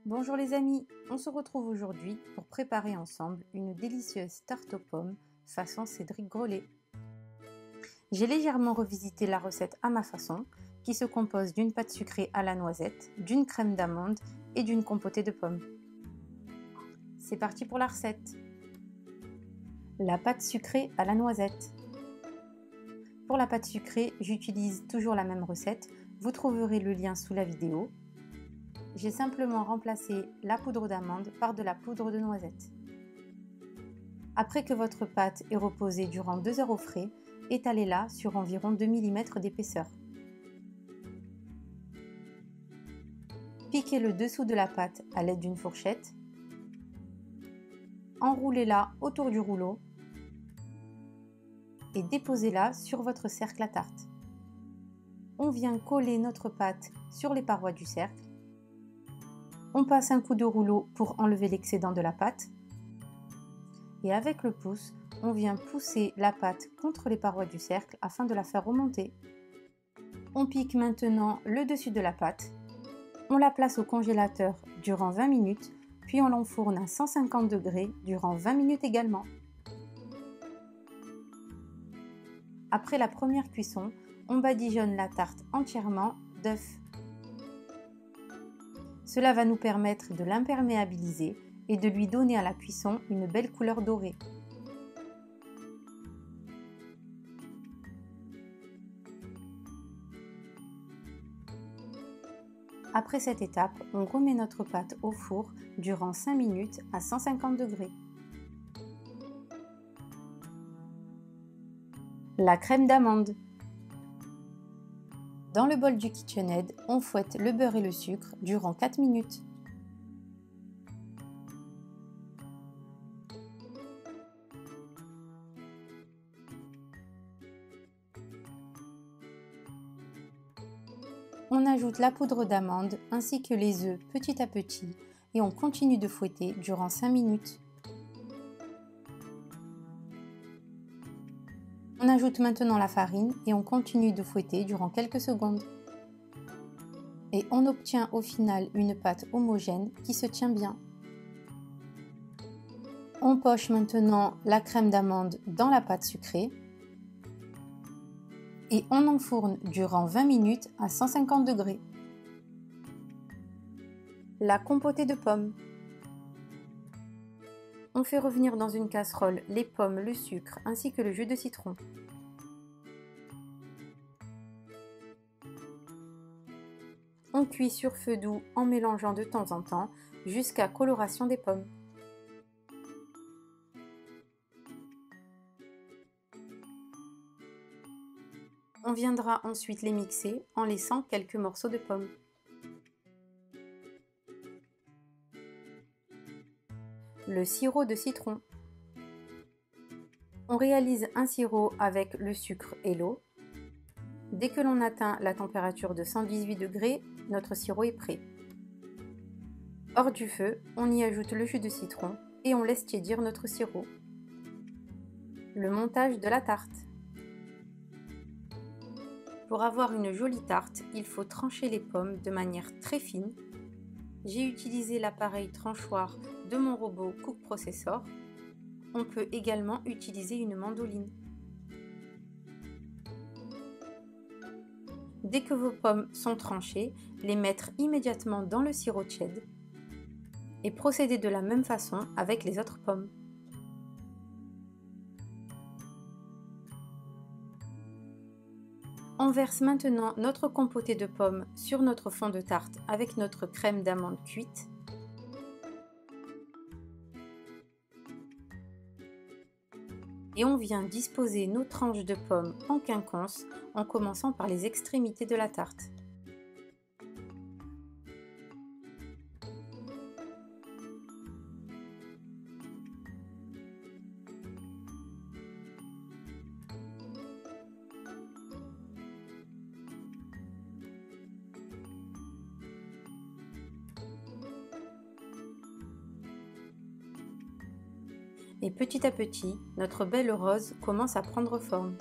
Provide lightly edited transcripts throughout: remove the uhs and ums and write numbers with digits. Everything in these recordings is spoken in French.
Bonjour les amis, on se retrouve aujourd'hui pour préparer ensemble une délicieuse tarte aux pommes façon Cédric Grolet. J'ai légèrement revisité la recette à ma façon, qui se compose d'une pâte sucrée à la noisette, d'une crème d'amande et d'une compotée de pommes. C'est parti pour la recette. La pâte sucrée à la noisette. Pour la pâte sucrée, j'utilise toujours la même recette, vous trouverez le lien sous la vidéo. J'ai simplement remplacé la poudre d'amande par de la poudre de noisette. Après que votre pâte est reposée durant 2 heures au frais, étalez-la sur environ 2 mm d'épaisseur. Piquez le dessous de la pâte à l'aide d'une fourchette. Enroulez-la autour du rouleau et déposez-la sur votre cercle à tarte. On vient coller notre pâte sur les parois du cercle. On passe un coup de rouleau pour enlever l'excédent de la pâte. Et avec le pouce, on vient pousser la pâte contre les parois du cercle afin de la faire remonter. On pique maintenant le dessus de la pâte. On la place au congélateur durant 20 minutes, puis on l'enfourne à 150 degrés durant 20 minutes également. Après la première cuisson, on badigeonne la tarte entièrement d'œufs. Cela va nous permettre de l'imperméabiliser et de lui donner à la cuisson une belle couleur dorée. Après cette étape, on remet notre pâte au four durant 5 minutes à 150 degrés. La crème d'amande. Dans le bol du KitchenAid, on fouette le beurre et le sucre durant 4 minutes. On ajoute la poudre d'amande ainsi que les œufs petit à petit et on continue de fouetter durant 5 minutes. On ajoute maintenant la farine et on continue de fouetter durant quelques secondes. Et on obtient au final une pâte homogène qui se tient bien. On poche maintenant la crème d'amande dans la pâte sucrée et on enfourne durant 20 minutes à 150 degrés. La compotée de pommes. On fait revenir dans une casserole les pommes, le sucre ainsi que le jus de citron. On cuit sur feu doux en mélangeant de temps en temps jusqu'à coloration des pommes. On viendra ensuite les mixer en laissant quelques morceaux de pommes. Le sirop de citron. On réalise un sirop avec le sucre et l'eau. Dès que l'on atteint la température de 118 degrés, notre sirop est prêt. Hors du feu, on y ajoute le jus de citron et on laisse tiédir notre sirop. Le montage de la tarte. Pour avoir une jolie tarte, il faut trancher les pommes de manière très fine. J'ai utilisé l'appareil tranchoir de mon robot Cook Processor. On peut également utiliser une mandoline. Dès que vos pommes sont tranchées, les mettre immédiatement dans le sirop tiède et procéder de la même façon avec les autres pommes. On verse maintenant notre compotée de pommes sur notre fond de tarte avec notre crème d'amande cuite. Et on vient disposer nos tranches de pommes en quinconce en commençant par les extrémités de la tarte. Et petit à petit, notre belle rose commence à prendre forme.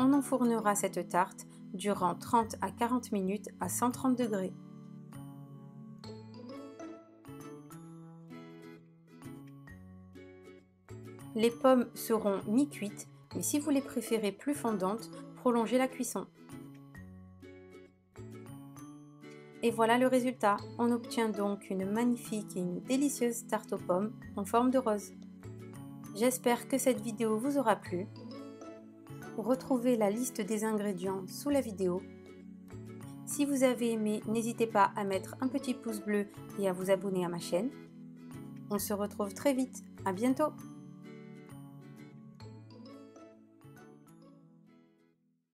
on enfournera cette tarte durant 30 à 40 minutes à 130 degrés. Les pommes seront mi-cuites, mais si vous les préférez plus fondantes, prolongez la cuisson. Et voilà le résultat, on obtient donc une magnifique et une délicieuse tarte aux pommes en forme de rose. J'espère que cette vidéo vous aura plu. Retrouvez la liste des ingrédients sous la vidéo. Si vous avez aimé, n'hésitez pas à mettre un petit pouce bleu et à vous abonner à ma chaîne. On se retrouve très vite, à bientôt!